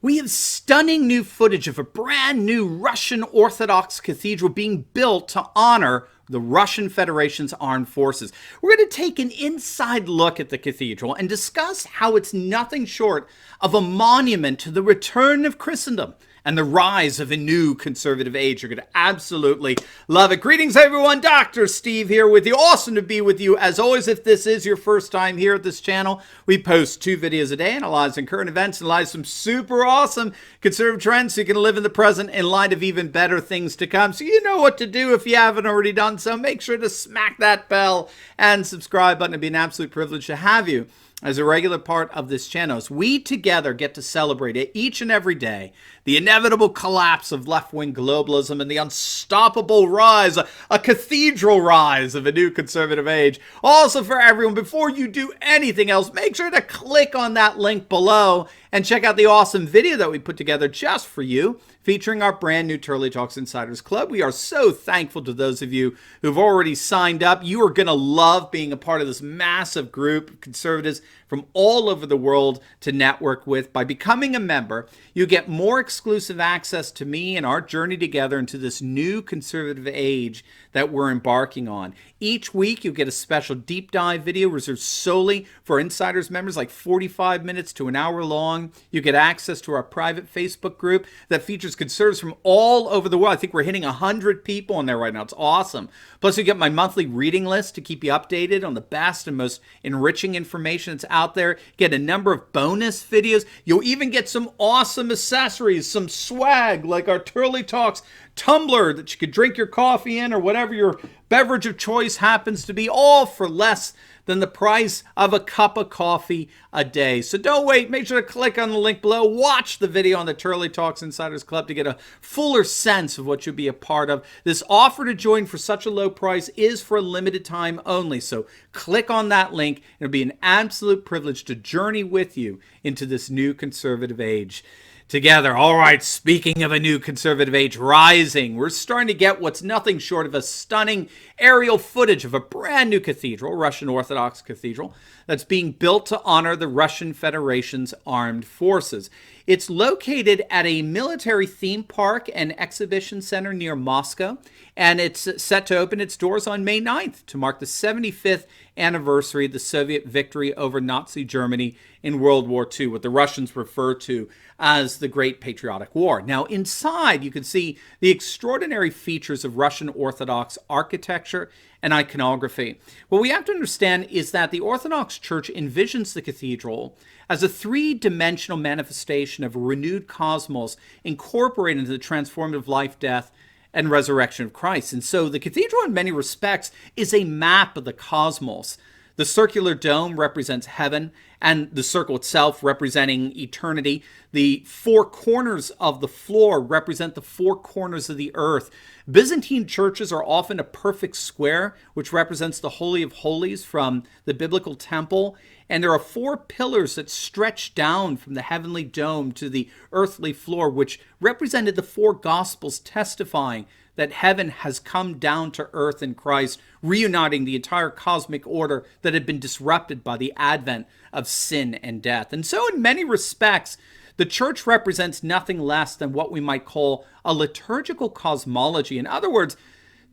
We have stunning new footage of a brand new Russian Orthodox Cathedral being built to honor the Russian Federation's armed forces. We're going to take an inside look at the cathedral and discuss how it's nothing short of a monument to the return of Christendom and the rise of a new conservative age. You're going to absolutely love it. Greetings, everyone. Dr. Steve here with you. Awesome to be with you. As always, if this is your first time here at this channel, we post 2 videos a day analyzing current events, analyze some super awesome conservative trends so you can live in the present in light of even better things to come. So you know what to do if you haven't already done so. Make sure to smack that bell and subscribe button. It'd be an absolute privilege to have you as a regular part of this channel, as we together get to celebrate it each and every day, the inevitable collapse of left-wing globalism and the unstoppable rise, a cathedral rise of a new conservative age. Also for everyone, before you do anything else, make sure to click on that link below and check out the awesome video that we put together just for you, featuring our brand new Turley Talks Insiders Club. We are so thankful to those of you who've already signed up. You are going to love being a part of this massive group of conservatives from all over the world to network with. By becoming a member, you get more exclusive access to me and our journey together into this new conservative age that we're embarking on. Each week, you get a special deep dive video reserved solely for Insiders members, like 45 minutes to an hour long. You get access to our private Facebook group that features conservatives from all over the world. I think we're hitting 100 people in there right now. It's awesome. Plus, you get my monthly reading list to keep you updated on the best and most enriching information that's out there. Get a number of bonus videos. You'll even get some awesome accessories, some swag like our Turley Talks tumbler that you could drink your coffee in or whatever your beverage of choice happens to be, all for less than the price of a cup of coffee a day. So don't wait. Make sure to click on the link below. Watch the video on the Turley Talks Insiders Club to get a fuller sense of what you'll be a part of. This offer to join for such a low price is for a limited time only. So click on that link. It'll be an absolute privilege to journey with you into this new conservative age together. All right, speaking of a new conservative age rising, we're starting to get what's nothing short of a stunning aerial footage of a brand new cathedral, Russian Orthodox Cathedral, that's being built to honor the Russian Federation's armed forces. It's located at a military theme park and exhibition center near Moscow, and it's set to open its doors on May 9th to mark the 75th anniversary of the Soviet victory over Nazi Germany in World War II, what the Russians refer to as the Great Patriotic War. Now, inside, you can see the extraordinary features of Russian Orthodox architecture and iconography. What we have to understand is that the Orthodox Church envisions the cathedral as a 3-dimensional manifestation of a renewed cosmos incorporated into the transformative life, death, and resurrection of Christ. And so the cathedral, in many respects, is a map of the cosmos. The circular dome represents heaven, and the circle itself representing eternity. The 4 corners of the floor represent the 4 corners of the earth. Byzantine churches are often a perfect square, which represents the Holy of Holies from the biblical temple. And there are 4 pillars that stretch down from the heavenly dome to the earthly floor, which represented the 4 Gospels testifying that heaven has come down to earth in Christ, reuniting the entire cosmic order that had been disrupted by the advent of sin and death. And so in many respects, the church represents nothing less than what we might call a liturgical cosmology. In other words,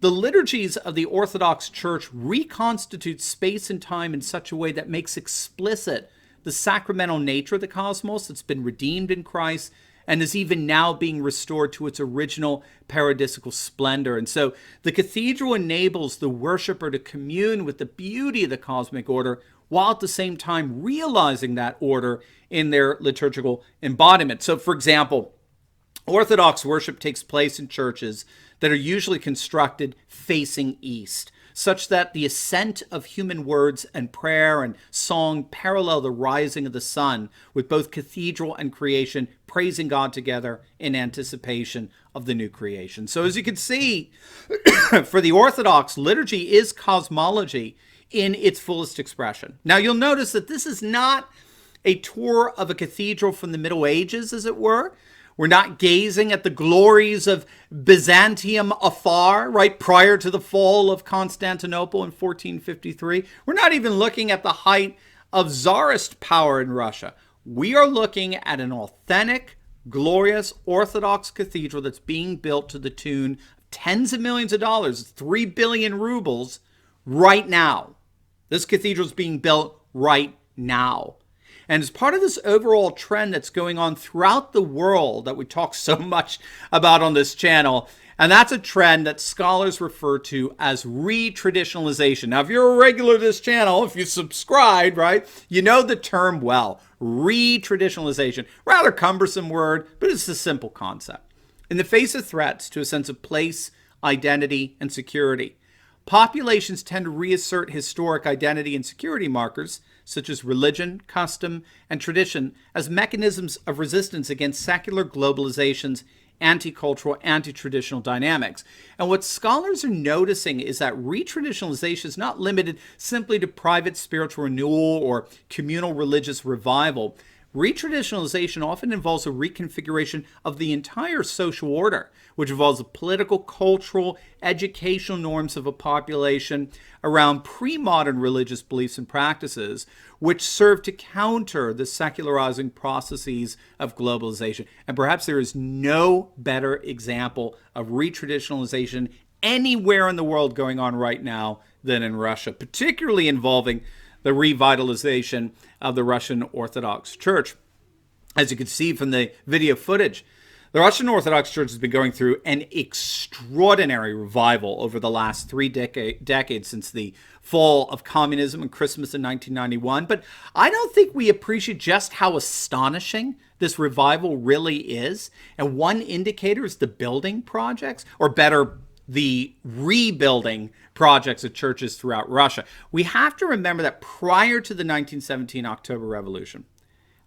the liturgies of the Orthodox Church reconstitute space and time in such a way that makes explicit the sacramental nature of the cosmos that's been redeemed in Christ and is even now being restored to its original paradisical splendor. And so the cathedral enables the worshiper to commune with the beauty of the cosmic order while at the same time realizing that order in their liturgical embodiment. So, for example, Orthodox worship takes place in churches that are usually constructed facing east, such that the ascent of human words and prayer and song parallel the rising of the sun, with both cathedral and creation praising God together in anticipation of the new creation. So as you can see, for the Orthodox, liturgy is cosmology in its fullest expression. Now you'll notice that this is not a tour of a cathedral from the Middle Ages, as it were. We're not gazing at the glories of Byzantium afar, right, prior to the fall of Constantinople in 1453. We're not even looking at the height of Tsarist power in Russia. We are looking at an authentic, glorious Orthodox Cathedral that's being built to the tune of tens of millions of dollars, 3 billion rubles, right now. This cathedral is being built right now. And as part of this overall trend that's going on throughout the world that we talk so much about on this channel, and that's a trend that scholars refer to as re-traditionalization. Now, if you're a regular to this channel, if you subscribe, right, you know the term well. Re-traditionalization. Rather cumbersome word, but it's a simple concept. In the face of threats to a sense of place, identity, and security, populations tend to reassert historic identity and security markers, such as religion, custom, and tradition, as mechanisms of resistance against secular globalization's anti-cultural, anti-traditional dynamics. And what scholars are noticing is that retraditionalization is not limited simply to private spiritual renewal or communal religious revival. Retraditionalization often involves a reconfiguration of the entire social order, which involves the political, cultural, educational norms of a population around pre-modern religious beliefs and practices, which serve to counter the secularizing processes of globalization. And perhaps there is no better example of retraditionalization anywhere in the world going on right now than in Russia, particularly involving the revitalization of the Russian Orthodox Church. As you can see from the video footage, the Russian Orthodox Church has been going through an extraordinary revival over the last 3 decades since the fall of communism and Christmas in 1991. But I don't think we appreciate just how astonishing this revival really is. And one indicator is the building projects, or better, the rebuilding projects of churches throughout Russia. We have to remember that prior to the 1917 October Revolution,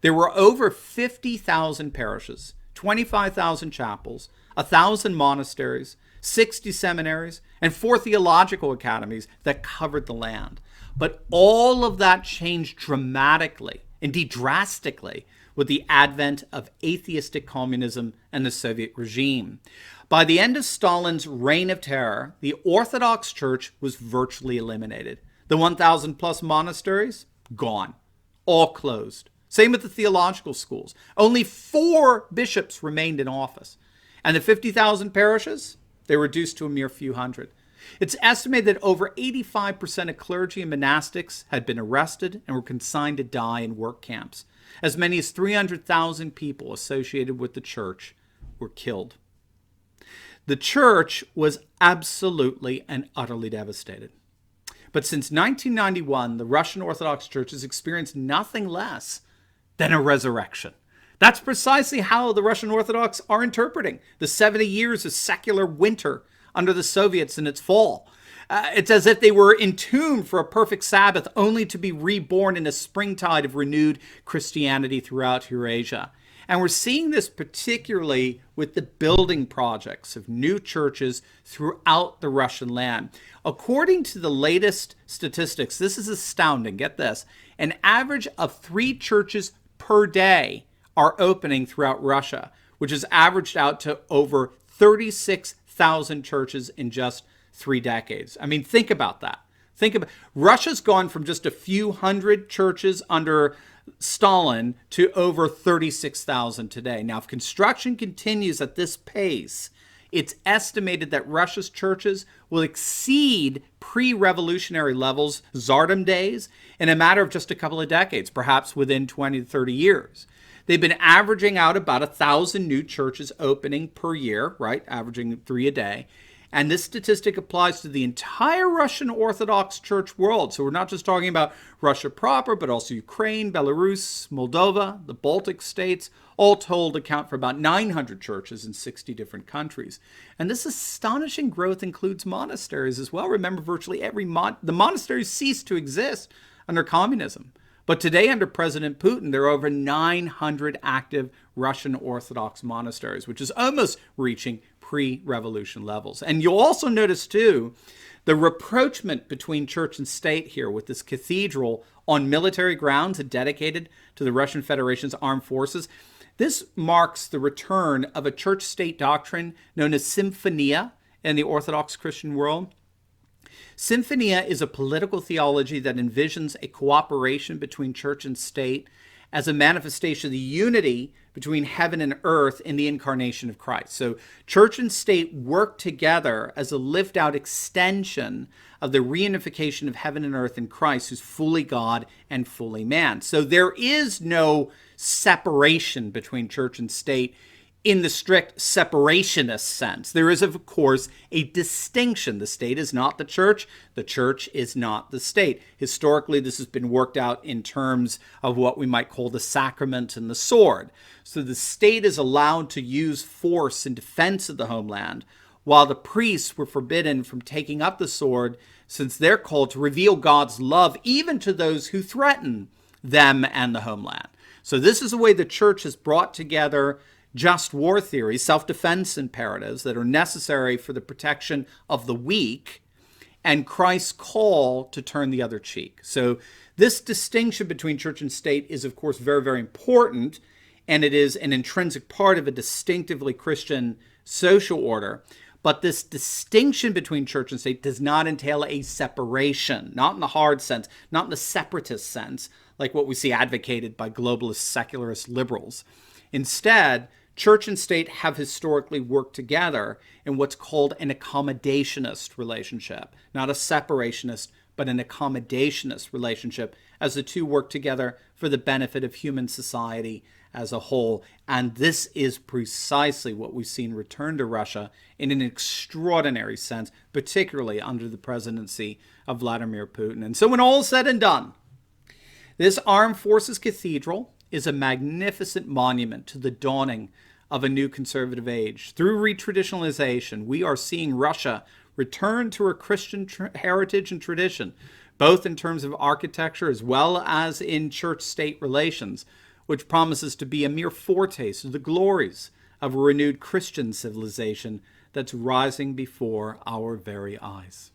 there were over 50,000 parishes, 25,000 chapels, 1,000 monasteries, 60 seminaries, and 4 theological academies that covered the land. But all of that changed dramatically, indeed drastically, with the advent of atheistic communism and the Soviet regime. By the end of Stalin's reign of terror, the Orthodox Church was virtually eliminated. The 1,000 plus monasteries, gone. All closed. Same with the theological schools. Only 4 bishops remained in office. And the 50,000 parishes, they were reduced to a mere few hundred. It's estimated that over 85% of clergy and monastics had been arrested and were consigned to die in work camps. As many as 300,000 people associated with the church were killed. The church was absolutely and utterly devastated. But since 1991, the Russian Orthodox Church has experienced nothing less than a resurrection. That's precisely how the Russian Orthodox are interpreting the 70 years of secular winter under the Soviets and its fall. It's as if they were entombed for a perfect Sabbath, only to be reborn in a springtide of renewed Christianity throughout Eurasia. And we're seeing this particularly with the building projects of new churches throughout the Russian land. According to the latest statistics, this is astounding. Get this. An average of 3 churches per day are opening throughout Russia, which has averaged out to over 36,000 churches in just 3 decades. I mean, think about that. Russia's gone from just a few hundred churches under Stalin to over 36,000 today. Now, if construction continues at this pace, it's estimated that Russia's churches will exceed pre-revolutionary levels, Tsardom days, in a matter of just a couple of decades, perhaps within 20 to 30 years. They've been averaging out about 1,000 new churches opening per year, right? Averaging 3 a day. And this statistic applies to the entire Russian Orthodox Church world. So we're not just talking about Russia proper, but also Ukraine, Belarus, Moldova, the Baltic states, all told account for about 900 churches in 60 different countries. And this astonishing growth includes monasteries as well. Remember, virtually the monasteries ceased to exist under communism. But today, under President Putin, there are over 900 active Russian Orthodox monasteries, which is almost reaching pre-revolution levels. And you'll also notice, too, the rapprochement between church and state here with this cathedral on military grounds and dedicated to the Russian Federation's armed forces. This marks the return of a church-state doctrine known as Symphonia in the Orthodox Christian world. Symphonia is a political theology that envisions a cooperation between church and state as a manifestation of the unity between heaven and earth in the incarnation of Christ. So church and state work together as a lived out extension of the reunification of heaven and earth in Christ, who's fully God and fully man. So there is no separation between church and state in the strict separationist sense. There is, of course, a distinction. The state is not the church is not the state. Historically, this has been worked out in terms of what we might call the sacrament and the sword. So the state is allowed to use force in defense of the homeland, while the priests were forbidden from taking up the sword, since they're called to reveal God's love even to those who threaten them and the homeland. So this is the way the church has brought together just war theories, self-defense imperatives that are necessary for the protection of the weak, and Christ's call to turn the other cheek. So this distinction between church and state is, of course, very, very important, and it is an intrinsic part of a distinctively Christian social order. But this distinction between church and state does not entail a separation, not in the hard sense, not in the separatist sense, like what we see advocated by globalist secularist liberals. Instead, church and state have historically worked together in what's called an accommodationist relationship, not a separationist, but an accommodationist relationship, as the two work together for the benefit of human society as a whole. And this is precisely what we've seen return to Russia in an extraordinary sense, particularly under the presidency of Vladimir Putin. And so when all is said and done, this Armed Forces Cathedral is a magnificent monument to the dawning of a new conservative age. Through retraditionalization, we are seeing Russia return to her Christian heritage and tradition, both in terms of architecture as well as in church-state relations, which promises to be a mere foretaste of the glories of a renewed Christian civilization that's rising before our very eyes.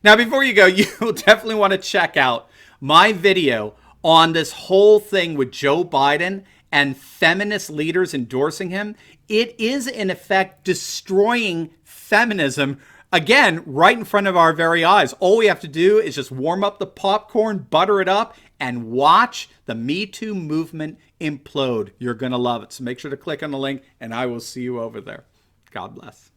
Now, before you go, you'll definitely want to check out my video on this whole thing with Joe Biden and feminist leaders endorsing him. It is, in effect, destroying feminism, again, right in front of our very eyes. All we have to do is just warm up the popcorn, butter it up, and watch the Me Too movement implode. You're going to love it. So make sure to click on the link, and I will see you over there. God bless.